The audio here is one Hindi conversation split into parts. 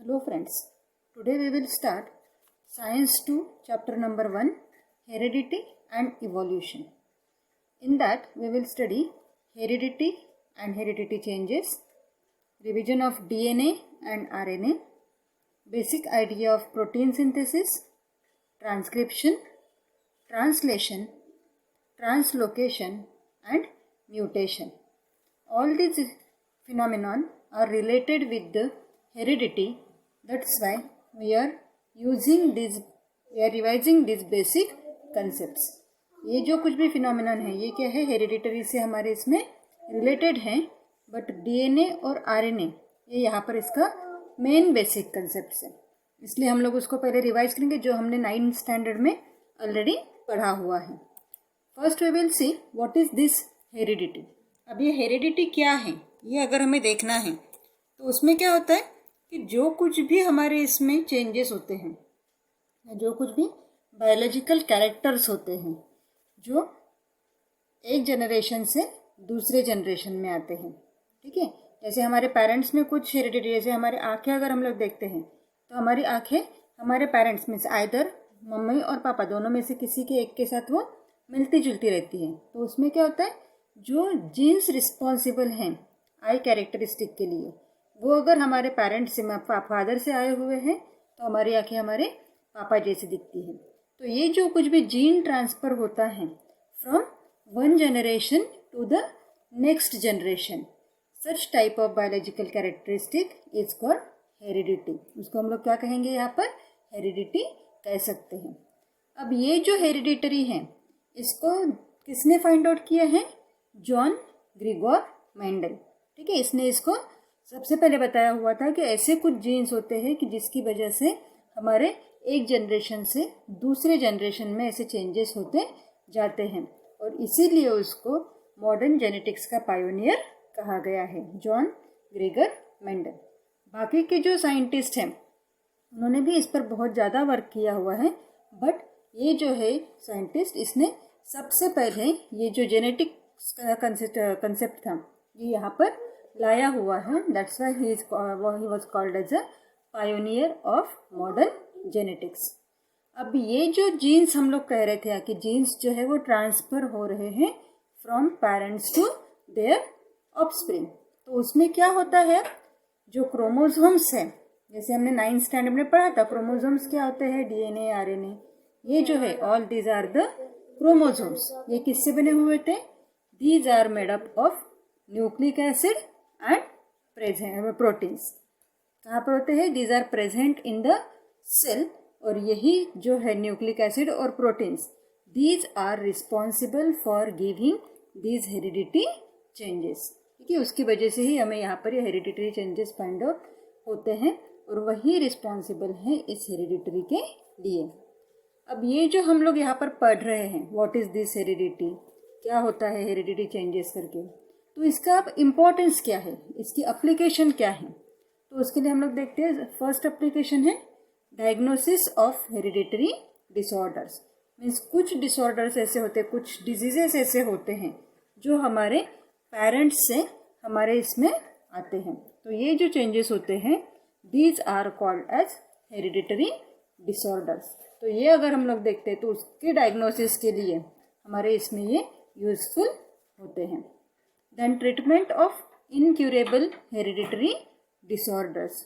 Hello friends, today we will start Science 2 chapter number 1 Heredity and Evolution. In that we will study heredity and heredity changes, revision of DNA and RNA, basic idea of protein synthesis, transcription, translation, translocation and mutation. All these phenomenon are related with the heredity. That's why we are revising these basic concepts. ये जो कुछ भी फिनोमिनन है ये क्या है, हेरिडिटरी से हमारे इसमें रिलेटेड हैं, बट डीएनए और आरएनए ये यहाँ पर इसका मेन बेसिक कंसेप्ट है, इसलिए हम लोग उसको पहले रिवाइज करेंगे जो हमने 9th स्टैंडर्ड में ऑलरेडी पढ़ा हुआ है. First we will see what is this heredity. अब ये हेरिडिटी क्या है ये अगर हमें देखना है तो उसमें क्या होता है कि जो कुछ भी हमारे इसमें चेंजेस होते हैं, जो कुछ भी बायोलॉजिकल कैरेक्टर्स होते हैं जो एक जनरेशन से दूसरे जनरेशन में आते हैं, ठीक है. जैसे हमारे पेरेंट्स में कुछ हेरिडिटी, जैसे हमारे आँखें अगर हम लोग देखते हैं तो हमारी आँखें हमारे पेरेंट्स में से आइदर मम्मी और पापा दोनों में से किसी के एक के साथ वो मिलती जुलती रहती हैं. तो उसमें क्या होता है, जो जीन्स रिस्पॉन्सिबल हैं आई कैरेक्टरिस्टिक के लिए वो अगर हमारे पेरेंट्स से फादर से आए हुए हैं तो हमारी आंखें हमारे पापा जैसी दिखती हैं. तो ये जो कुछ भी जीन ट्रांसफ़र होता है from one generation to the next generation, such type of biological characteristic is called heredity. उसको हम लोग क्या कहेंगे, यहाँ पर हेरिडिटी कह सकते हैं. अब ये जो हेरिडिटरी है इसको किसने फाइंड आउट किया है, जॉन ग्रिगोर मेंडल, ठीक है. इसने इसको सबसे पहले बताया हुआ था कि ऐसे कुछ जीन्स होते हैं कि जिसकी वजह से हमारे एक जनरेशन से दूसरे जनरेशन में ऐसे चेंजेस होते जाते हैं, और इसीलिए उसको मॉडर्न जेनेटिक्स का पायोनियर कहा गया है, जॉन ग्रेगर मेंडल. बाकी के जो साइंटिस्ट हैं उन्होंने भी इस पर बहुत ज़्यादा वर्क किया हुआ है, बट ये जो है साइंटिस्ट इसने सबसे पहले ये जो जेनेटिक्स का कंसेप्ट था ये यहाँ पर लाया हुआ है. That's why he was called as a pioneer of modern genetics. अब ये जो जीन्स हम लोग कह रहे थे कि जीन्स जो है वो ट्रांसफ़र हो रहे हैं from parents to their offspring, तो उसमें क्या होता है, जो क्रोमोसोम्स है, जैसे हमने 9th स्टैंडर्ड में पढ़ा था, क्रोमोसोम्स क्या होते हैं, डीएनए आरएनए, ये जो है all these are the chromosomes. ये किससे बने हुए थे, these are made up of nucleic acid and proteins. कहाँ पर होते हैं, these are present in the cell, और यही जो है न्यूक्लिक एसिड और proteins, these are responsible for giving these heredity changes, ठीक है. उसकी वजह से ही हमें यहाँ पर ये हेरिडिटरी चेंजेस फाइंड आउट होते हैं, और वही रिस्पॉन्सिबल है इस हेरिडिटरी के लिए. अब ये जो हम लोग यहाँ पर पढ़ रहे हैं, व्हाट इज़ दिस हेरिडिटी, क्या होता है हेरिडिटी चेंजेस करके, तो इसका अब इम्पोर्टेंस क्या है, इसकी एप्लीकेशन क्या है, तो उसके लिए हम लोग देखते हैं. फर्स्ट एप्लीकेशन है diagnosis of hereditary disorders. Means कुछ डिसऑर्डर्स ऐसे होते हैं, कुछ डिजीजेस ऐसे होते हैं जो हमारे पेरेंट्स से हमारे इसमें आते हैं. तो ये जो चेंजेस होते हैं these are called as hereditary disorders. तो ये अगर हम लोग देखते हैं तो उसके डायग्नोसिस के लिए हमारे इसमें ये यूजफुल होते हैं. Then treatment of incurable hereditary disorders.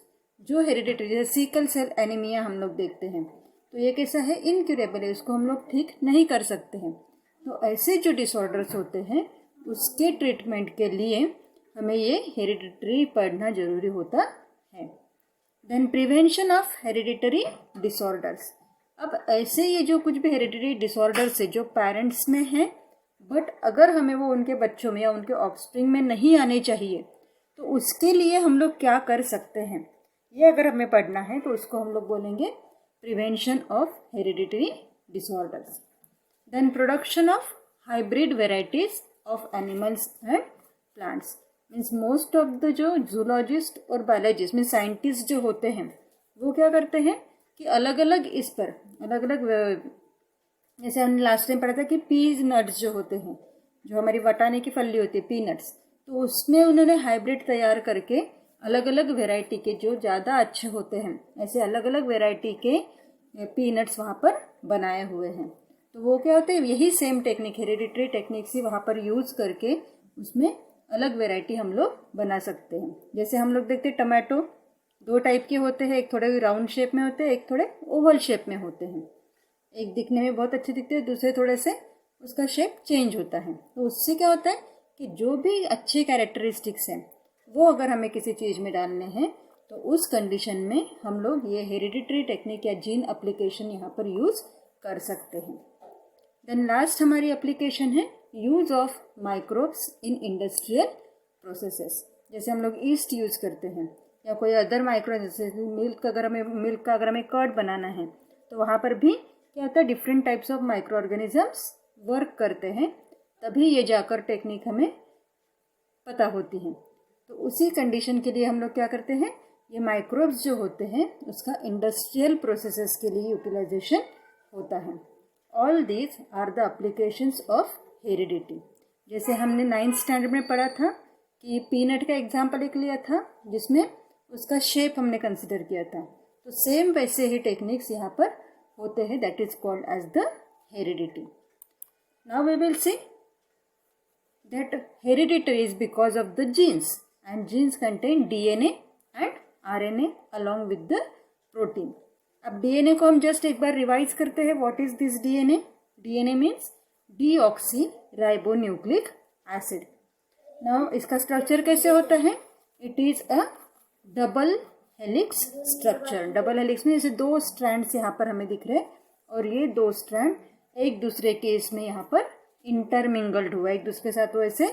जो हेरिडिटरी जैसे सीकल सेल एनीमिया हम लोग देखते हैं तो ये कैसा है, इनक्यूरेबल है, इसको हम लोग ठीक नहीं कर सकते हैं. तो ऐसे जो डिसऑर्डर्स होते हैं उसके ट्रीटमेंट के लिए हमें ये हेरिडिटरी पढ़ना जरूरी होता है. Then prevention of hereditary disorders. अब ऐसे ये जो कुछ भी हेरिडिटरी डिसऑर्डर्स है जो पेरेंट्स में हैं बट अगर हमें वो उनके बच्चों में या उनके ऑफस्प्रिंग में नहीं आने चाहिए तो उसके लिए हम लोग क्या कर सकते हैं, ये अगर हमें पढ़ना है तो उसको हम लोग बोलेंगे prevention of hereditary disorders. Then production of hybrid varieties of animals and plants. Means most of the जो जूलॉजिस्ट और बायोलॉजिस्ट मीन्स साइंटिस्ट जो होते हैं वो क्या करते हैं कि अलग अलग इस पर अलग अलग, जैसे हमने लास्ट टाइम पढ़ा था कि पीज नट्स जो होते हैं, जो हमारी वटाने की फली होती है पीनट्स, तो उसमें उन्होंने हाइब्रिड तैयार करके अलग अलग वेराइटी के जो ज़्यादा अच्छे होते हैं, ऐसे अलग अलग वेराइटी के पीनट्स वहाँ पर बनाए हुए हैं। तो वो क्या होते हैं, यही सेम टेक्निक, हेरिडिटरी टेक्निक से वहाँ पर यूज़ करके उसमें अलग वेराइटी हम लोग बना सकते हैं। जैसे हम लोग देखते हैं टमाटो 2 टाइप के होते हैं, एक थोड़े राउंड शेप में होते हैं, एक थोड़े ओवल शेप में होते हैं। एक दिखने में बहुत अच्छे दिखते हैं, दूसरे थोड़े से उसका शेप चेंज होता है। तो उससे क्या होता है कि जो भी अच्छे कैरेक्टरिस्टिक्स हैं वो अगर हमें किसी चीज़ में डालने हैं तो उस कंडीशन में हम लोग ये हेरिडिटरी टेक्निक या जीन एप्लीकेशन यहाँ पर यूज़ कर सकते हैं। देन लास्ट हमारी एप्लीकेशन है use of microbes in industrial processes. जैसे हम लोग ईस्ट यूज़ करते हैं या कोई अदर माइक्रो, जैसे मिल्क का अगर हमें कर्ड बनाना है तो वहाँ पर भी क्या होता है, different types of micro organisms work करते हैं, तभी ये जाकर टेक्निक हमें पता होती है। तो उसी कंडीशन के लिए हम लोग क्या करते हैं, ये माइक्रोब्स जो होते हैं उसका इंडस्ट्रियल प्रोसेसेस के लिए यूटिलाइजेशन होता है। All these are the applications of heredity. जैसे हमने 9th स्टैंडर्ड में पढ़ा था कि पीनट का एग्जाम्पल एक लिया था जिसमें उसका शेप हमने कंसिडर किया था, तो सेम वैसे ही टेक्निक्स यहाँ पर होते हैं, that is called as the heredity. Now we will see that hereditary is because of the genes and genes contain DNA and RNA along with the protein। अब DNA को हम जस्ट एक बार रिवाइज करते हैं। What is this DNA? DNA means deoxy ribonucleic acid. Now इसका स्ट्रक्चर कैसे होता है? It is a double helix structure. Double helix में जैसे 2 स्ट्रैंड्स यहाँ पर हमें दिख रहे हैं और ये 2 स्ट्रैंड एक दूसरे के इसमें यहाँ पर इंटरमिंगल्ड हुआ, एक दूसरे के साथ वो ऐसे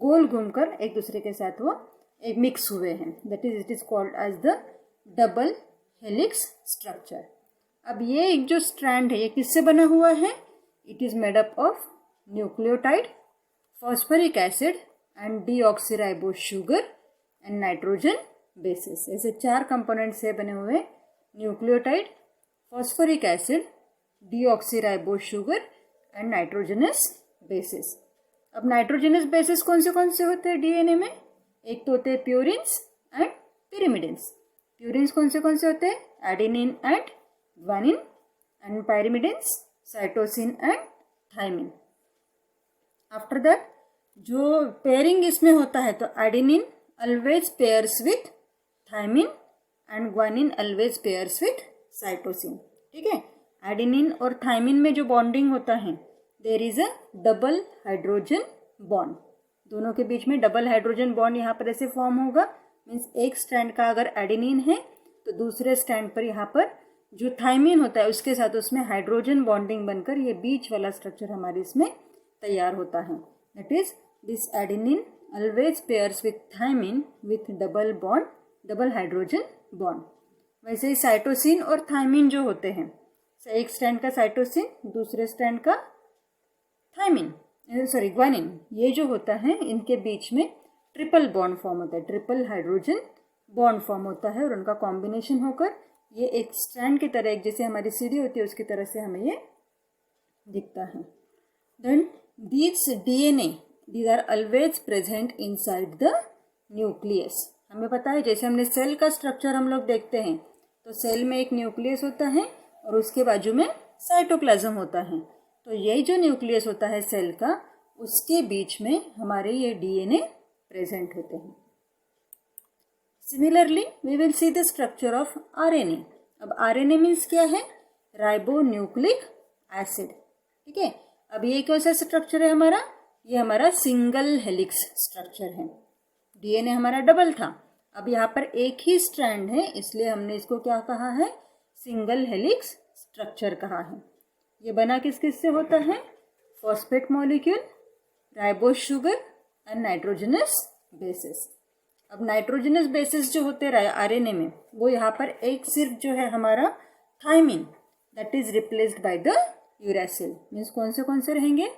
गोल घूमकर एक दूसरे के साथ वो एक मिक्स हुए हैं, that is it is called as the double helix structure. अब ये एक जो स्ट्रैंड है ये किससे बना हुआ है? It is made up of nucleotide, phosphoric acid and deoxyribose sugar and nitrogen bases. ऐसे 4 कंपोनेंट से बने हुए nucleotide, phosphoric acid, deoxyribose sugar and nitrogenous bases. अब नाइट्रोजनस बेसिस कौन से होते हैं डीएनए में? एक तो होते हैं प्यूरिन्स एंड पिरिमिडिन्स। प्यूरिन्स कौन से होते हैं? Adenine and guanine, and pyrimidines cytosine and thymine. After that जो पेयरिंग इसमें होता है तो adenine always pairs with thymine and guanine always pairs with cytosine. ठीक है, एडेनिन और थाइमिन में जो बॉन्डिंग होता है there is a double hydrogen bond. दोनों के बीच में डबल हाइड्रोजन बॉन्ड यहाँ पर ऐसे फॉर्म होगा। मीन्स एक स्ट्रैंड का अगर एडेनिन है तो दूसरे स्ट्रैंड पर यहाँ पर जो थाइमिन होता है उसके साथ उसमें हाइड्रोजन बॉन्डिंग बनकर ये बीच वाला स्ट्रक्चर हमारे इसमें तैयार होता है। That is this adenine always pairs with thymine with double hydrogen bond. वैसे ही साइटोसिन और थाइमिन जो होते हैं, एक स्ट्रैंड का साइटोसिन दूसरे स्ट्रैंड का ग्वानिन, ये जो होता है इनके बीच में ट्रिपल बॉन्ड फॉर्म होता है, ट्रिपल हाइड्रोजन बॉन्ड फॉर्म होता है और उनका कॉम्बिनेशन होकर ये एक स्ट्रैंड की तरह, एक जैसे हमारी सीढ़ी होती है उसकी तरह से हमें ये दिखता है। Then these DNA these are always present inside the nucleus. हमें पता है जैसे हमने सेल का स्ट्रक्चर हम लोग देखते हैं तो सेल में एक न्यूक्लियस होता है और उसके बाजू में साइटोप्लाज्म होता है। तो यही जो न्यूक्लियस होता है सेल का उसके बीच में हमारे ये डीएनए प्रेजेंट होते हैं। Similarly we will see the structure of RNA. अब आरएनए मीन्स क्या है? Ribonucleic acid. ठीक है, अब ये कौन सा स्ट्रक्चर है हमारा? ये हमारा सिंगल हेलिक्स स्ट्रक्चर है। डीएनए हमारा डबल था, अब यहाँ पर एक ही स्ट्रैंड है इसलिए हमने इसको क्या कहा है? सिंगल हेलिक्स स्ट्रक्चर कहा है। ये बना किस किस से होता है? Phosphate molecule, ribose sugar and nitrogenous bases. अब नाइट्रोजनस बेसिस जो होते हैं आरएनए में वो यहाँ पर एक सिर्फ जो है हमारा thymine, that is replaced by the uracil. Means कौन से रहेंगे?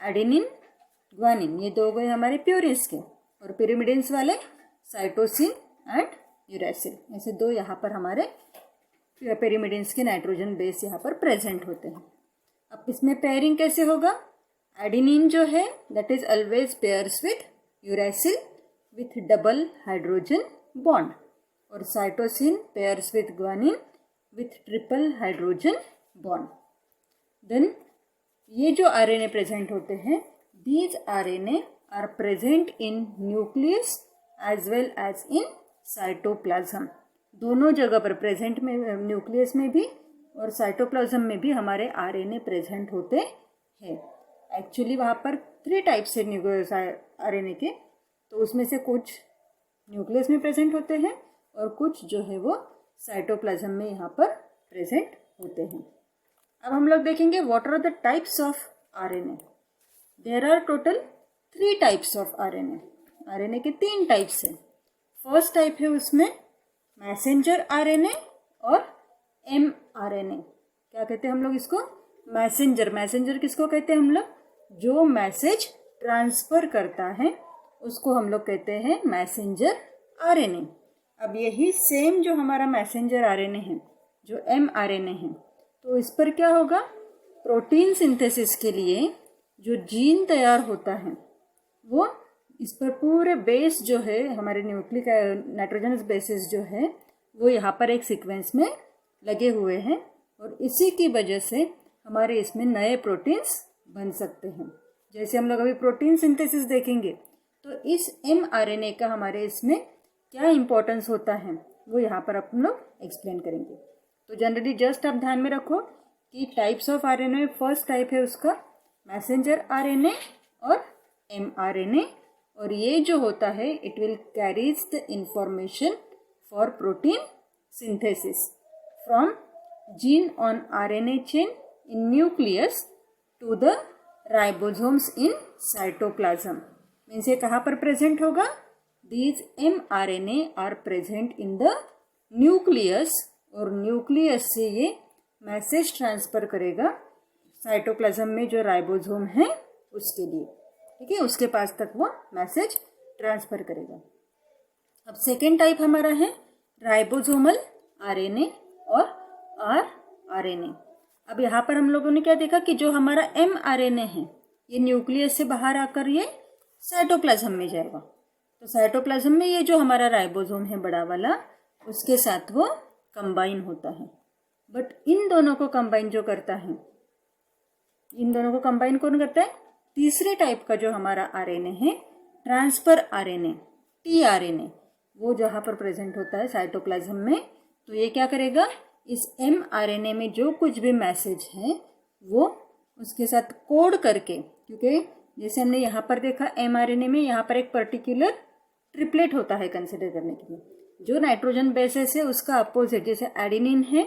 एडेनिन, ग्वानिन, ये 2 गए हमारे प्यूरिन्स के, और पिरिमिडिन्स वाले साइटोसिन एंड यूरासिल। ऐसे 2 यहाँ पर हमारे पिरिमिडिन्स के नाइट्रोजन बेस यहाँ पर प्रेजेंट होते हैं। अब इसमें पेयरिंग कैसे होगा? एडेनिन जो है that is always pairs with uracil with double hydrogen bond, और cytosine pairs with guanine with triple hydrogen bond. Then ये जो आरएनए प्रेजेंट होते हैं, these RNA are present in nucleus as well as in cytoplasm. दोनों जगह पर प्रेजेंट में, न्यूक्लियस में भी और साइटोप्लाज्म में भी हमारे आरएनए प्रेजेंट होते हैं। एक्चुअली वहाँ पर 3 टाइप्स है आरएनए के, तो उसमें से कुछ न्यूक्लियस में प्रेजेंट होते हैं और कुछ जो है वो साइटोप्लाज्म में यहाँ पर प्रेजेंट होते हैं। अब हम लोग देखेंगे what are the types of RNA. There are total 3 types of RNA. RNA के 3 टाइप्स हैं। फर्स्ट टाइप है उसमें मैसेंजर आरएनए और एमआरएनए। क्या कहते हैं हम लोग इसको? मैसेंजर। मैसेंजर किसको कहते हैं हम लोग? जो मैसेज ट्रांसफर करता है उसको हम लोग कहते हैं मैसेंजर आरएनए। अब यही सेम जो हमारा मैसेंजर आरएनए है, जो एमआरएनए है, तो इस पर क्या होगा? प्रोटीन सिंथेसिस के लिए जो जीन तैयार होता है वो इस पर पूरे बेस जो है हमारे न्यूक्लिक नाइट्रोजनस बेसिस जो है वो यहाँ पर एक सीक्वेंस में लगे हुए हैं, और इसी की वजह से हमारे इसमें नए प्रोटीन्स बन सकते हैं। जैसे हम लोग अभी प्रोटीन सिंथेसिस देखेंगे तो इस एमआरएनए का हमारे इसमें क्या इम्पोर्टेंस होता है वो यहाँ पर हम लोग एक्सप्लेन करेंगे। तो जनरली जस्ट आप ध्यान में रखो कि types of RNA, first type है उसका मैसेंजर आरएनए और एमआरएनए, और ये जो होता है it will carries the information for protein synthesis from gene on RNA chain in nucleus to the ribosomes in cytoplasm. Means ये कहाँ पर प्रेजेंट होगा? These mRNA are present in the nucleus, और न्यूक्लियस से ये मैसेज ट्रांसफर करेगा साइटोप्लाज्म में जो राइबोसोम है उसके लिए। ठीक है, उसके पास तक वो मैसेज ट्रांसफर करेगा। अब सेकेंड टाइप हमारा है राइबोसोमल आरएनए और आरआरएनए। अब यहाँ पर हम लोगों ने क्या देखा कि जो हमारा एमआरएनए है ये न्यूक्लियस से बाहर आकर ये साइटोप्लाज्म में जाएगा। तो साइटोप्लाज्म में ये जो हमारा राइबोसोम है बड़ा वाला, उसके साथ वो कंबाइन होता है। बट इन दोनों को कंबाइन जो करता है, इन दोनों को कंबाइन कौन करता है? तीसरे टाइप का जो हमारा आरएनए है, ट्रांसफर आरएनए, टीआरएनए, वो जहाँ पर प्रेजेंट होता है साइटोप्लाज्म में, तो ये क्या करेगा? इस एमआरएनए में जो कुछ भी मैसेज है वो उसके साथ कोड करके, क्योंकि जैसे हमने यहाँ पर देखा एमआरएनए में यहाँ पर एक पर्टिकुलर ट्रिपलेट होता है कंसिडर करने के लिए। जो नाइट्रोजन बेसिस है उसका अपोजिट, जैसे एडेनिन है,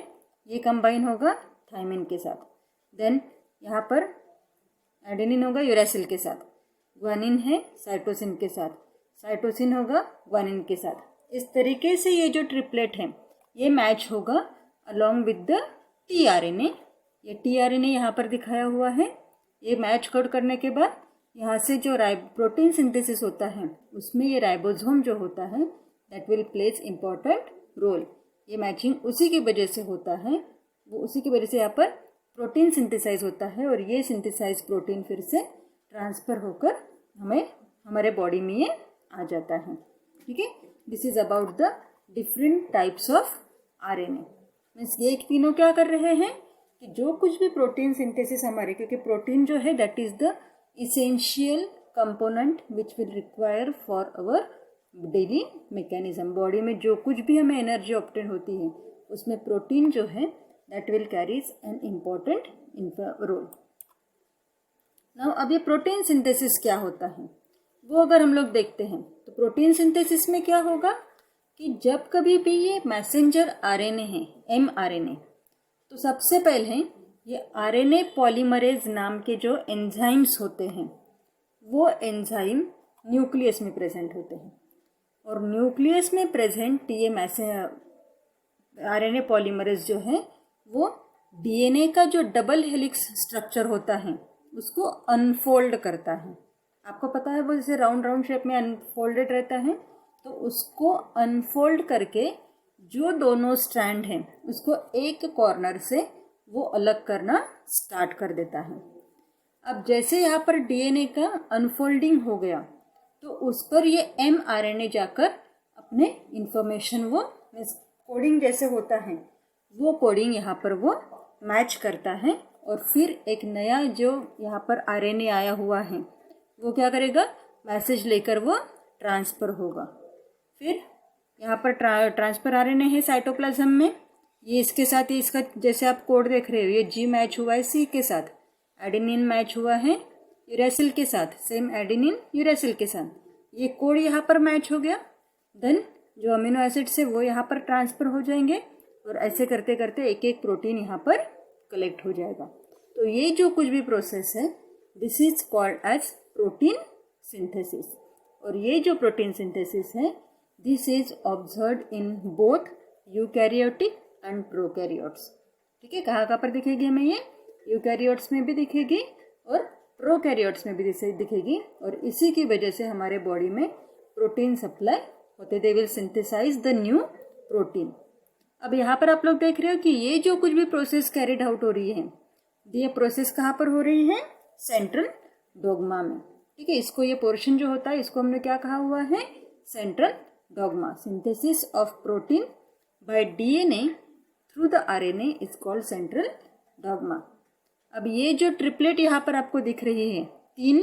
ये कंबाइन होगा थायमिन के साथ। देन यहाँ पर एडेनिन होगा यूरेसिल के साथ, ग्वानिन है साइटोसिन के साथ, साइटोसिन होगा ग्वानिन के साथ। इस तरीके से ये जो ट्रिपलेट है ये मैच होगा अलॉन्ग विद द टीआरएनए। ये टीआरएनए यहाँ पर दिखाया हुआ है। ये मैच कोड करने के बाद यहाँ से जो प्रोटीन सिंथेसिस होता है उसमें ये राइबोसोम जो होता है that will place important role. ये मैचिंग उसी की वजह से होता है, वो उसी की वजह से यहाँ पर प्रोटीन सिंथेसाइज होता है, और ये सिंथेसाइज प्रोटीन फिर से ट्रांसफ़र होकर हमें हमारे बॉडी में ये आ जाता है। ठीक है, this is about the different types of RNA. Means ये तीनों क्या कर रहे हैं कि जो कुछ भी प्रोटीन सिंथेसिस हमारे, क्योंकि प्रोटीन जो है that is the essential component which will require for our daily mechanism. Body में जो कुछ भी हमें एनर्जी ऑब्टेन होती है उसमें प्रोटीन जो है that will carries an important role. Now अब ये प्रोटीन सिंथेसिस क्या होता है वो अगर हम लोग देखते हैं तो प्रोटीन सिंथेसिस में क्या होगा कि जब कभी भी ये मैसेंजर आरएनए है, एमआरएनए, तो सबसे पहले ये आरएनए पॉलीमरेज नाम के जो एंजाइम्स होते हैं वो एंजाइम न्यूक्लियस में प्रेजेंट होते हैं, और न्यूक्लियस में प्रेजेंट ये आरएनए पॉलीमरेज जो है वो डीएनए का जो डबल हेलिक्स स्ट्रक्चर होता है उसको अनफोल्ड करता है। आपको पता है वो जैसे राउंड राउंड शेप में अनफोल्डेड रहता है, तो उसको अनफोल्ड करके जो दोनों स्ट्रैंड हैं उसको एक कॉर्नर से वो अलग करना स्टार्ट कर देता है। अब जैसे यहाँ पर डीएनए का अनफोल्डिंग हो गया तो उस पर ये एमआरएनए जाकर अपने इंफॉर्मेशन वो कोडिंग जैसे होता है वो कोडिंग यहाँ पर वो मैच करता है और फिर एक नया जो यहाँ पर आरएनए आया हुआ है वो क्या करेगा, मैसेज लेकर वो ट्रांसफ़र होगा। फिर यहाँ पर ट्रांसफ़र आरएनए है साइटोप्लाज्म में, ये इसके साथ ही इसका जैसे आप कोड देख रहे हो, ये जी मैच हुआ है सी के साथ, एडेनिन मैच हुआ है यूरेसिल के साथ, सेम एडेनिन यूरेसिल के साथ, ये कोड यहाँ पर मैच हो गया। देन जो अमीनो एसिड्स है वो यहाँ पर ट्रांसफ़र हो जाएंगे और ऐसे करते करते एक एक प्रोटीन यहाँ पर कलेक्ट हो जाएगा। तो ये जो कुछ भी प्रोसेस है this is called as protein synthesis. और ये जो प्रोटीन सिंथेसिस है this is observed in both eukaryotic and prokaryotes. ठीक है, कहाँ पर दिखेगी हमें ये, यूकैरियोट्स में भी दिखेगी और प्रोकैरियोट्स में भी दिखेगी। और इसी की वजह से हमारे बॉडी में प्रोटीन सप्लाई होते, they will synthesise the new protein. अब यहाँ पर आप लोग देख रहे हो कि ये जो कुछ भी प्रोसेस कैरिड आउट हो रही है ये प्रोसेस कहाँ पर हो रही है, सेंट्रल डोग्मा में। ठीक है, इसको ये पोर्शन जो होता है इसको हमने क्या कहा हुआ है, central dogma. Synthesis of protein bye DNA through the RNA is called central dogma. अब ये जो ट्रिपलेट यहाँ पर आपको दिख रही है, 3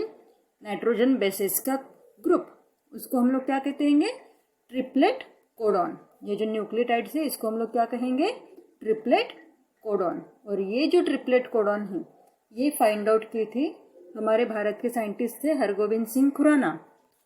नाइट्रोजन बेसेस का ग्रुप, उसको हम लोग क्या कहते हैं, ट्रिपलेट कोडॉन। ये जो न्यूक्लियोटाइड्स है इसको हम लोग क्या कहेंगे, ट्रिपलेट कोडॉन। और ये जो ट्रिपलेट कोडॉन है ये फाइंड आउट की थी हमारे भारत के साइंटिस्ट थे हरगोविंद सिंह खुराना।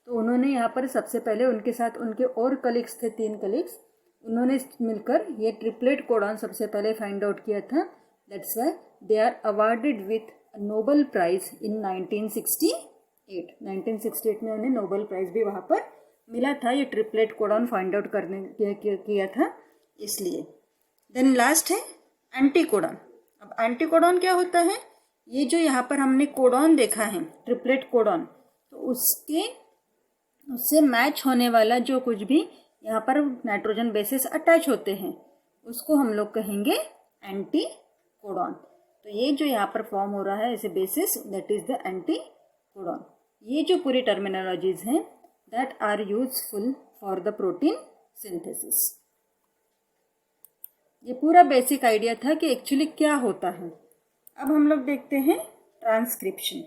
तो उन्होंने यहाँ पर सबसे पहले उनके साथ उनके और कलीग्स थे, 3 कलीग्स, उन्होंने मिलकर ये ट्रिपलेट कोडॉन सबसे पहले फाइंड आउट किया था। That's why they are awarded with Nobel prize in 1968। 1968 में उन्हें नोबेल प्राइज भी वहाँ पर मिला था, ये ट्रिपलेट कोडॉन फाइंड आउट करने किया था इसलिए। देन लास्ट है एंटीकोडॉन। अब एंटीकोडॉन क्या होता है, ये जो यहाँ पर हमने कोडॉन देखा है ट्रिपलेट कोडॉन, तो उससे मैच होने वाला जो कुछ भी यहाँ पर नाइट्रोजन बेसेस अटैच होते हैं उसको हम लोग कहेंगे एंटीकोडॉन। तो ये जो यहाँ पर फॉर्म हो रहा है ऐसे basis that is the anticodon. ये जो पूरी टर्मिनोलॉजीज हैं that are useful for the protein synthesis. ये पूरा बेसिक आइडिया था कि एक्चुअली क्या होता है। अब हम लोग देखते हैं ट्रांसक्रिप्शन।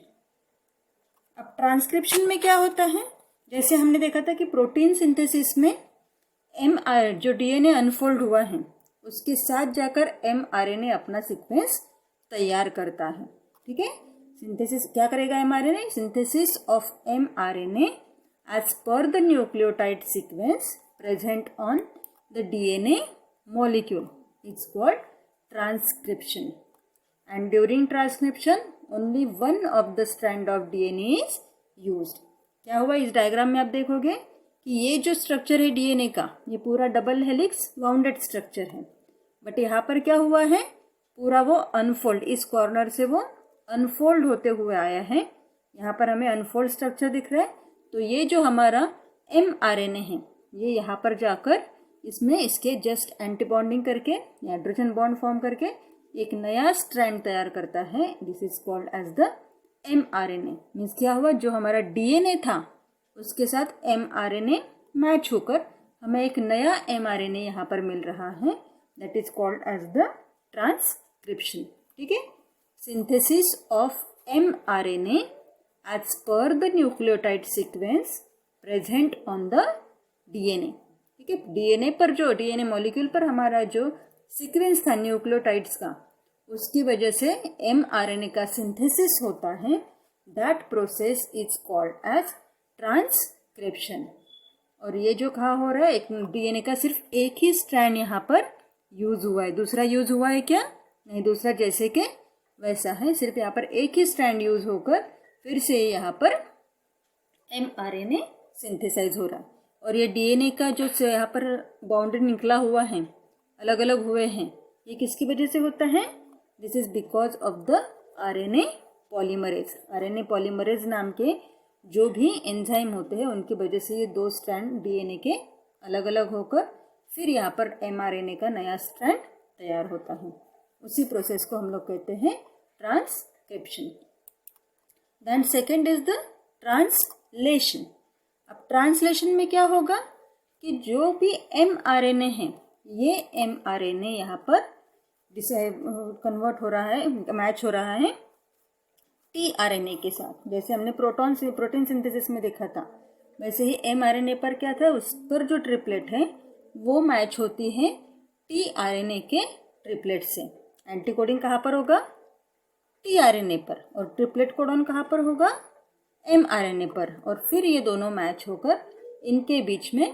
अब ट्रांसक्रिप्शन में क्या होता है, जैसे हमने देखा था कि प्रोटीन सिंथेसिस में जो डीएनए अनफोल्ड हुआ है उसके साथ जाकर एमआरएनए अपना सीक्वेंस तैयार करता है। ठीक है, सिंथेसिस क्या करेगा mRNA, synthesis of mRNA as per the nucleotide sequence present on the DNA molecule is called transcription. And during transcription only one of the strand of DNA is used। क्या हुआ इस डायग्राम में आप देखोगे कि ये जो स्ट्रक्चर है डीएनए का ये पूरा डबल हेलिक्स वाउंडेड स्ट्रक्चर है, बट यहाँ पर क्या हुआ है पूरा वो अनफोल्ड, इस कॉर्नर से वो अनफोल्ड होते हुए आया है। यहाँ पर हमें अनफोल्ड स्ट्रक्चर दिख रहा है। तो ये जो हमारा एमआरएनए है ये यहाँ पर जाकर इसमें इसके जस्ट एंटीबॉन्डिंग करके हाइड्रोजन बॉन्ड फॉर्म करके एक नया स्ट्रैंड तैयार करता है। This is called as the mRNA. Means क्या हुआ, जो हमारा डीएनए था उसके साथ एमआरएनए मैच होकर हमें एक नया एमआरएनए यहाँ पर मिल रहा है, that is called as the transcription. ठीक है, synthesis of mRNA as per the nucleotide sequence present on the DNA. ठीक है, डीएनए पर जो डीएनए मॉलिक्यूल पर हमारा जो सीक्वेंस था न्यूक्लियोटाइड्स का उसकी वजह से एमआरएनए का सिंथेसिस होता है। That process is called as transcription. और ये जो कहा हो रहा है एक डीएनए का सिर्फ एक ही स्ट्रैंड यहाँ पर यूज हुआ है, दूसरा यूज हुआ है क्या, नहीं, दूसरा जैसे के वैसा है, सिर्फ यहाँ पर एक ही स्ट्रैंड यूज होकर फिर से यहाँ पर एमआरएनए सिंथेसाइज हो रहा है। और ये डीएनए का जो यहाँ पर बाउंड्री निकला हुआ है, अलग अलग हुए हैं, ये किसकी वजह से होता है, this is because of the RNA polymerase. RNA polymerase नाम के जो भी एंजाइम होते हैं उनकी वजह से ये 2 स्ट्रैंड डीएनए के अलग अलग होकर फिर यहाँ पर एमआरएनए का नया स्ट्रैंड तैयार होता है। उसी प्रोसेस को हम लोग कहते हैं transcription. Then second is the translation. अब ट्रांसलेशन में क्या होगा, कि जो भी mRNA है, ये mRNA यहाँ पर कन्वर्ट हो रहा है, मैच हो रहा है tRNA के साथ। जैसे हमने प्रोटीन सिंथेसिस में देखा था, वैसे ही mRNA पर क्या था, उस पर जो ट्रिपलेट है वो मैच होती है tRNA के ट्रिपलेट से। एंटीकोडिंग कहाँ पर होगा, tRNA पर, और ट्रिपलेट कोडॉन कहाँ पर होगा, mRNA पर। और फिर ये दोनों मैच होकर इनके बीच में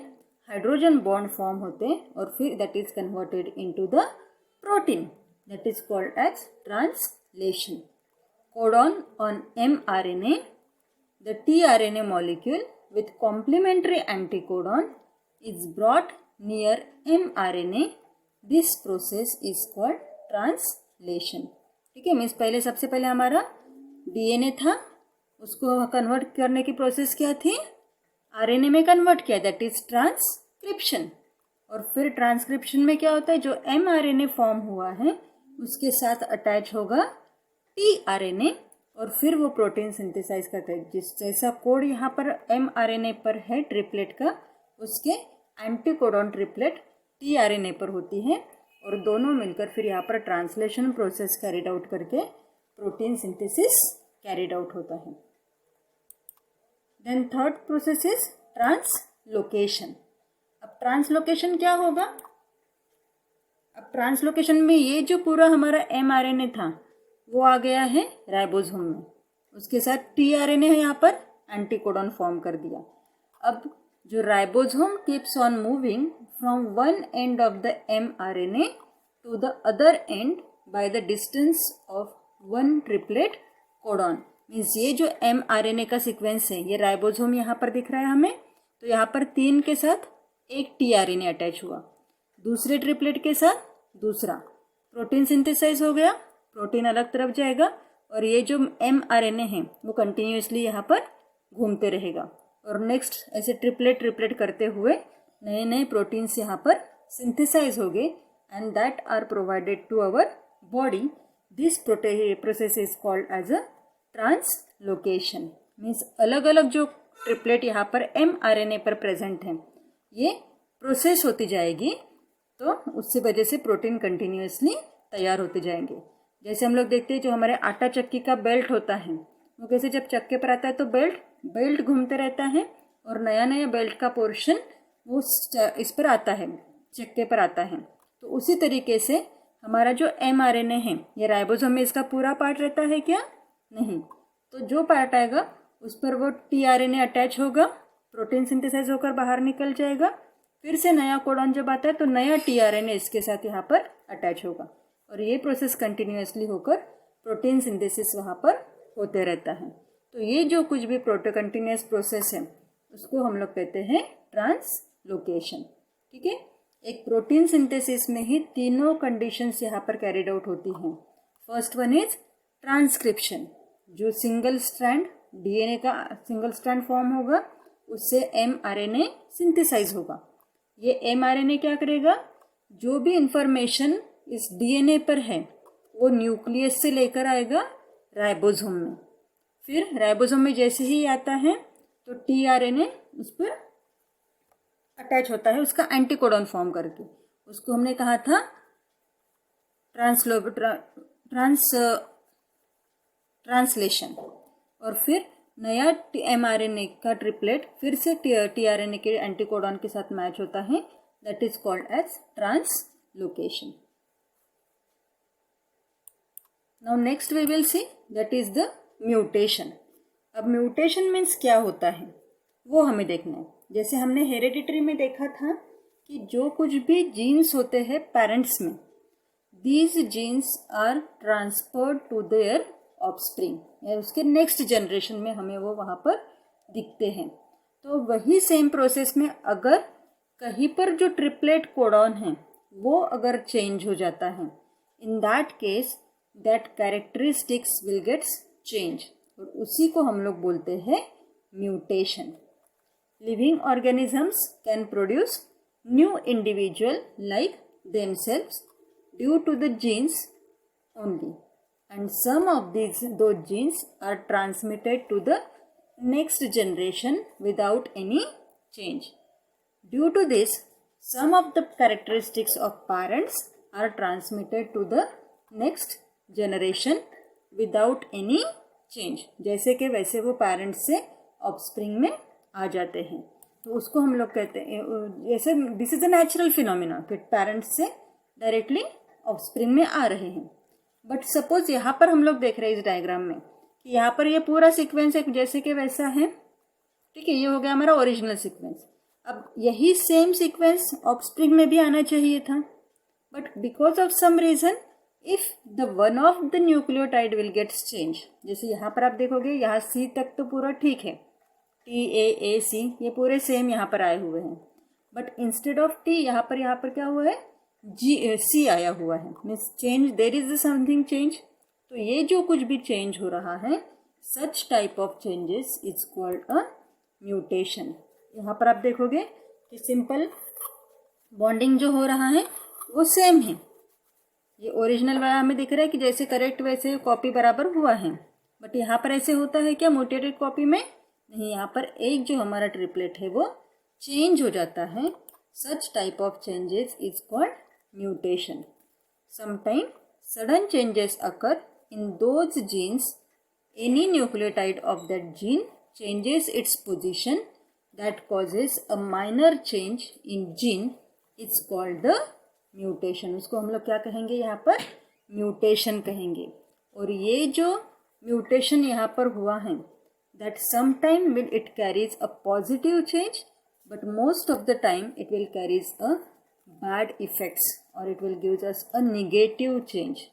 हाइड्रोजन बॉन्ड फॉर्म होते हैं, और फिर that is converted into the protein, that is called as translation. Codon on mRNA, the tRNA molecule with complementary anticodon is brought near mRNA. This process is called translation. ठीक है, मीन्स पहले सबसे पहले हमारा DNA था, उसको कन्वर्ट करने की प्रोसेस क्या थी, RNA में कन्वर्ट किया, दैट इज ट्रांसक्रिप्शन। और फिर ट्रांसक्रिप्शन में क्या होता है, जो mRNA फॉर्म हुआ है उसके साथ अटैच होगा tRNA, और फिर वो प्रोटीन सिंथेसाइज करता है। जिस जैसा कोड यहाँ पर mRNA पर है ट्रिपलेट का, उसके एंटीकोडॉन ट्रिपलेट tRNA पर होती है, और दोनों मिलकर फिर यहाँ पर ट्रांसलेशन प्रोसेस कैरिड आउट करके प्रोटीन सिंथेसिस कैरिड आउट होता है। Then third process is translocation. अब ट्रांसलोकेशन क्या होगा, अब ट्रांसलोकेशन में ये जो पूरा हमारा mRNA था वो आ गया है राइबोसोम में, उसके साथ tRNA है यहाँ पर एंटीकोडॉन फॉर्म कर दिया। अब जो ribosome keeps on moving from one end of the mRNA to the other end by the distance of one triplet codon. Means ये जो mRNA का सीक्वेंस है, ये राइबोसोम यहाँ पर दिख रहा है हमें, तो यहाँ पर 3 के साथ एक tRNA अटैच हुआ, दूसरे ट्रिपलेट के साथ दूसरा, प्रोटीन सिंथेसाइज हो गया, प्रोटीन अलग तरफ जाएगा, और ये जो mRNA है वो कंटिन्यूसली यहाँ पर घूमते रहेगा, और नेक्स्ट ऐसे ट्रिपलेट करते हुए नए नए प्रोटीन्स यहाँ पर सिंथेसाइज हो गए, and that are provided to our body. This process is called as a translocation. Means अलग अलग जो ट्रिपलेट यहाँ पर mRNA पर प्रेजेंट हैं, ये प्रोसेस होती जाएगी, तो उससे वजह से प्रोटीन कंटिन्यूसली तैयार होते जाएंगे। जैसे हम लोग देखते हैं जो हमारे आटा चक्की का बेल्ट होता है, वो कैसे जब चक्के पर आता है तो बेल्ट घूमते रहता है, और नया नया बेल्ट का पोर्शन वो इस पर आता है, चक्के पर आता है। तो उसी तरीके से हमारा जो mRNA है, ये राइबोसोम में इसका पूरा पार्ट रहता है क्या, नहीं, तो जो पार्ट आएगा उस पर वो tRNA अटैच होगा, प्रोटीन सिंथेसाइज होकर बाहर निकल जाएगा, फिर से नया कोडॉन जब आता है तो नया tRNA इसके साथ यहाँ पर अटैच होगा, और ये प्रोसेस कंटिन्यूसली होकर प्रोटीन सिंथेसिस वहाँ पर होते रहता है। तो ये जो कुछ भी कंटिन्यूस प्रोसेस है उसको हम लोग कहते हैं ट्रांसलोकेशन। ठीक है, एक प्रोटीन सिंथेसिस में ही तीनों कंडीशंस यहाँ पर कैरिड आउट होती हैं। फर्स्ट वन इज ट्रांसक्रिप्शन, जो सिंगल स्ट्रैंड DNA का सिंगल स्ट्रैंड फॉर्म होगा, उससे mRNA सिंथेसाइज होगा। ये mRNA क्या करेगा, जो भी इंफॉर्मेशन इस DNA पर है वो न्यूक्लियस से लेकर आएगा राइबोसोम में, फिर राइबोसोम में जैसे ही आता है तो tRNA उस पर अटैच होता है, उसका एंटीकोडॉन फॉर्म करके, उसको हमने कहा था ट्रांसलेशन। और फिर नया mRNA का ट्रिपलेट फिर से tRNA के एंटीकोडॉन के साथ मैच होता है, that is called as translocation. Now next we will see that is the mutation. अब म्यूटेशन मीन्स क्या होता है वो हमें देखना है। जैसे हमने हेरिडिटरी में देखा था कि जो कुछ भी जीन्स होते हैं पेरेंट्स में, these genes are transferred to their offspring, या उसके नेक्स्ट जनरेशन में हमें वो वहाँ पर दिखते हैं। तो वही सेम प्रोसेस में अगर कहीं पर जो ट्रिपलेट कोडॉन है वो अगर चेंज हो जाता है, in that case that characteristics will gets change, और उसी को हम लोग बोलते हैं mutation. Living organisms can produce new individual like themselves due to the genes only, and some of those genes are transmitted to the next generation without any change. Due to this some of the characteristics of parents are transmitted to the next generation without any change. जैसे कि वैसे वो पेरेंट्स से ऑफस्प्रिंग में आ जाते हैं, तो उसको हम लोग कहते हैं जैसे this is a natural phenomena कि पेरेंट्स से डायरेक्टली ऑफस्प्रिंग में आ रहे हैं। बट सपोज यहाँ पर हम लोग देख रहे हैं इस डायग्राम में कि यहाँ पर ये पूरा सीक्वेंस एक जैसे कि वैसा है, ठीक है, ये हो गया हमारा ओरिजिनल सीक्वेंस। अब यही सेम सीक्वेंस ऑफस्प्रिंग में भी आना चाहिए था, but because of some reason if the one of the nucleotide will gets change, जैसे यहाँ पर आप देखोगे यहाँ सी तक तो पूरा ठीक है, TAAC ये पूरे सेम यहाँ पर आए हुए हैं, बट इंस्टेड ऑफ T यहाँ पर क्या हुआ है, C आया हुआ है, means change, there is something change. तो ये जो कुछ भी चेंज हो रहा है such type of changes is called a mutation. यहाँ पर आप देखोगे कि सिंपल बॉन्डिंग जो हो रहा है वो सेम है, ये ओरिजिनल वाला हमें दिख रहा है कि जैसे करेक्ट वैसे कॉपी बराबर हुआ है, बट यहाँ पर ऐसे होता है क्या म्यूटेटेड कॉपी में? नहीं, यहाँ पर एक जो हमारा ट्रिपलेट है वो चेंज हो जाता है। Such type of changes is called mutation. Sometime sudden changes occur in those genes, any nucleotide of that gene changes its position that causes a minor change in gene is called the mutation। उसको हम लोग क्या कहेंगे यहाँ पर? म्यूटेशन कहेंगे। और ये जो म्यूटेशन यहाँ पर हुआ है that sometime will it carries a positive change but most of the time it will carries a bad effects और it will gives us a negative change।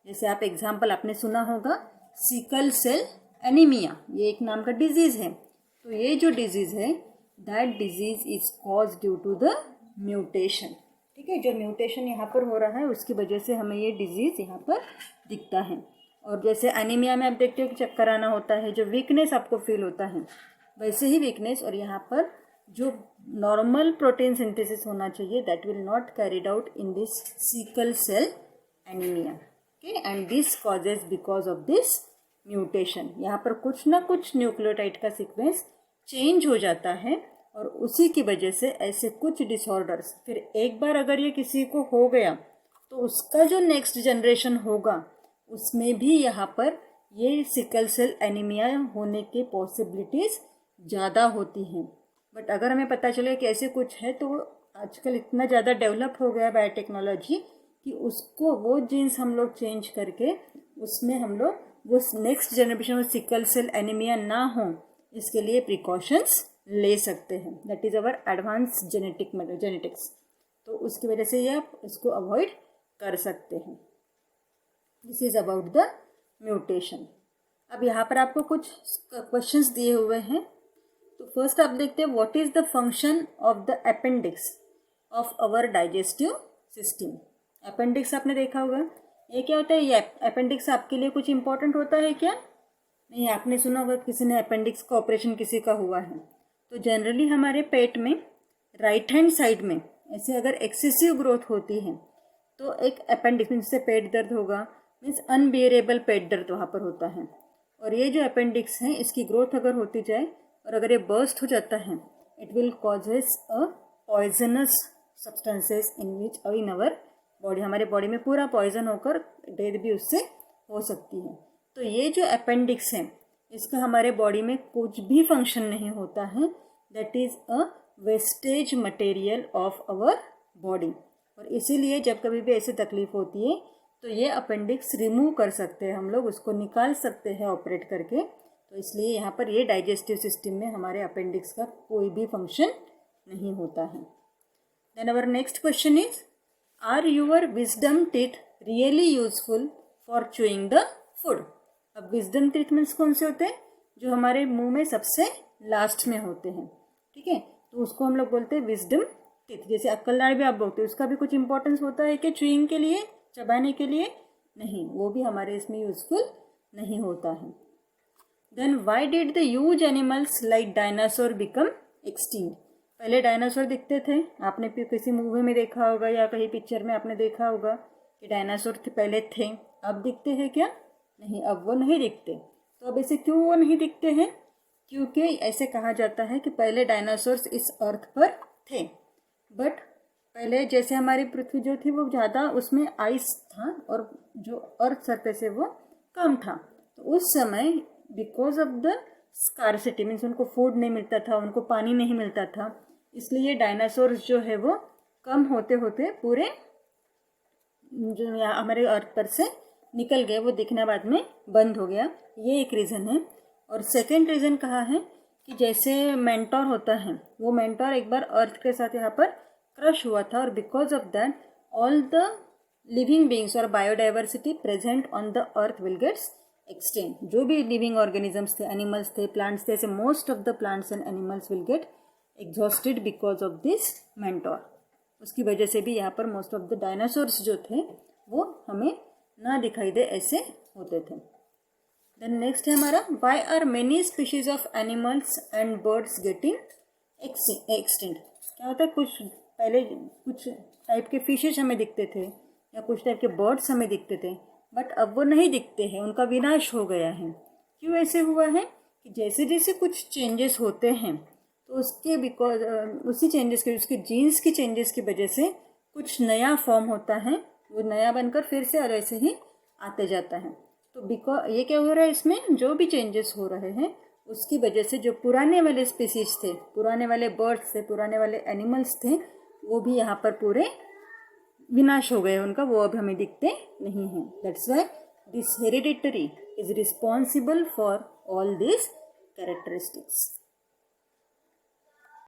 जैसे आप एग्जाम्पल आपने सुना होगा सिकल सेल एनीमिया, ये एक नाम का डिजीज़ है। तो ये जो डिजीज़ है that disease is cause due to the mutation, ठीक है, जो म्यूटेशन यहाँ पर हो रहा है उसकी वजह से हमें ये डिजीज़ यहाँ पर दिखता है। और जैसे एनीमिया में आप देखते हो कि चक्कर आना होता है, जो वीकनेस आपको फील होता है वैसे ही वीकनेस, और यहाँ पर जो नॉर्मल प्रोटीन सिंथेसिस होना चाहिए that will not carried out in this sickle cell anaemia, okay, and this causes because of this mutation. यहाँ पर कुछ ना कुछ न्यूक्लियोटाइड का सीक्वेंस चेंज हो जाता है और उसी की वजह से ऐसे कुछ डिसऑर्डर्स, फिर एक बार अगर ये किसी को हो गया तो उसका जो नेक्स्ट जनरेशन होगा उसमें भी यहाँ पर ये सिकल सेल एनीमिया होने के पॉसिबिलिटीज़ ज़्यादा होती हैं। बट अगर हमें पता चले कि ऐसे कुछ है तो आजकल इतना ज़्यादा डेवलप हो गया बायोटेक्नोलॉजी कि उसको वो जीन्स हम लोग चेंज करके उसमें हम लोग वो नेक्स्ट जनरेशन में सिकल सेल एनीमिया ना हो इसके लिए प्रिकॉशंस ले सकते हैं। That is our advance genetics. तो उसकी वजह से ये आप इसको अवॉइड कर सकते हैं। This is about the mutation. अब यहाँ पर आपको कुछ क्वेश्चंस दिए हुए हैं। तो फर्स्ट आप देखते हैं what is the function of the appendix of our digestive system. Appendix आपने देखा होगा, ये क्या होता है? ये अपेंडिक्स आपके लिए कुछ इंपॉर्टेंट होता है क्या? नहीं, आपने सुना होगा किसी ने अपेंडिक्स का ऑपरेशन किसी का हुआ है। तो जनरली हमारे पेट में राइट हैंड साइड में ऐसे अगर एक्सेसिव ग्रोथ होती है तो एक अपेंडिक्स मीन्स से पेट दर्द होगा, मीन्स अनबियरेबल पेट दर्द वहाँ पर होता है। और ये जो अपेंडिक्स है इसकी ग्रोथ अगर होती जाए और अगर ये बर्स्ट हो जाता है it will causes a poisonous substances in our body, हमारे बॉडी में पूरा पॉइजन होकर डेथ भी उससे हो सकती है। तो ये जो अपेंडिक्स है इसका हमारे बॉडी में कुछ भी फंक्शन नहीं होता है, that is a wastage material of our body. और इसीलिए जब कभी भी ऐसी तकलीफ होती है तो ये अपेंडिक्स रिमूव कर सकते हैं हम लोग, उसको निकाल सकते हैं ऑपरेट करके। तो इसलिए यहाँ पर ये डाइजेस्टिव सिस्टम में हमारे अपेंडिक्स का कोई भी फंक्शन नहीं होता है। Then our next question is are your wisdom teeth really useful for chewing the food. अब विजडम टीथ मीन्स कौन से होते हैं? जो हमारे मुंह में सबसे लास्ट में होते हैं, ठीक है, तो उसको हम लोग बोलते हैं विजडम टीथ। जैसे अक्कलदाढ़ भी आप बोलते हैं, उसका भी कुछ इंपॉर्टेंस होता है कि च्यूइंग के लिए, चबाने के लिए? नहीं, वो भी हमारे इसमें यूजफुल नहीं होता है। Then why did the huge animals like dinosaur become extinct. पहले डायनासोर दिखते थे, आपने भी किसी मूवी में देखा होगा या कहीं पिक्चर में आपने देखा होगा कि डायनासोर पहले थे, अब दिखते हैं क्या? नहीं, अब वो नहीं दिखते। तो अब ऐसे क्यों वो नहीं दिखते हैं? क्योंकि ऐसे कहा जाता है कि पहले डायनासोर्स इस अर्थ पर थे, बट पहले जैसे हमारी पृथ्वी जो थी वो ज़्यादा उसमें आइस था और जो अर्थ सरफेस है वो कम था। तो उस समय because of the scarcity means उनको फूड नहीं मिलता था, उनको पानी नहीं मिलता था, इसलिए डायनासोर्स जो है वो कम होते होते पूरे जो यहाँ हमारे अर्थ पर से निकल गए, वो दिखना बाद में बंद हो गया। ये एक रीज़न है। और सेकेंड रीज़न कहा है कि जैसे मेंटोर होता है, वो मेंटोर एक बार अर्थ के साथ यहाँ पर क्रश हुआ था और because of that all the living beings और biodiversity present on the earth will gets extend. जो भी लिविंग ऑर्गेनिजम्स थे, एनिमल्स थे, प्लांट्स थे, ऐसे most of the plants and animals will get exhausted because of this mentor. उसकी वजह से भी यहाँ पर मोस्ट ऑफ द डायनासोर्स जो थे वो हमें ना दिखाई दे ऐसे होते थे। देन नेक्स्ट है हमारा why are many species of animals and birds getting extinct. क्या होता है, कुछ पहले कुछ टाइप के फिशेज हमें दिखते थे या कुछ टाइप के बर्ड्स हमें दिखते थे, बट अब वो नहीं दिखते हैं, उनका विनाश हो गया है। क्यों ऐसे हुआ है कि जैसे जैसे कुछ चेंजेस होते हैं तो उसके बिकॉज उसी चेंजेस के, उसके जीन्स की चेंजेस की वजह से कुछ नया फॉर्म होता है, वो नया बनकर फिर से और ऐसे ही आते जाता है। तो बिकॉज ये क्या हो रहा है, इसमें जो भी चेंजेस हो रहे हैं उसकी वजह से जो पुराने वाले स्पीसीज थे, पुराने वाले बर्ड्स थे, पुराने वाले एनिमल्स थे, वो भी यहाँ पर पूरे विनाश हो गए उनका, वो अब हमें दिखते नहीं हैं। That's why this hereditary is responsible for all this characteristics.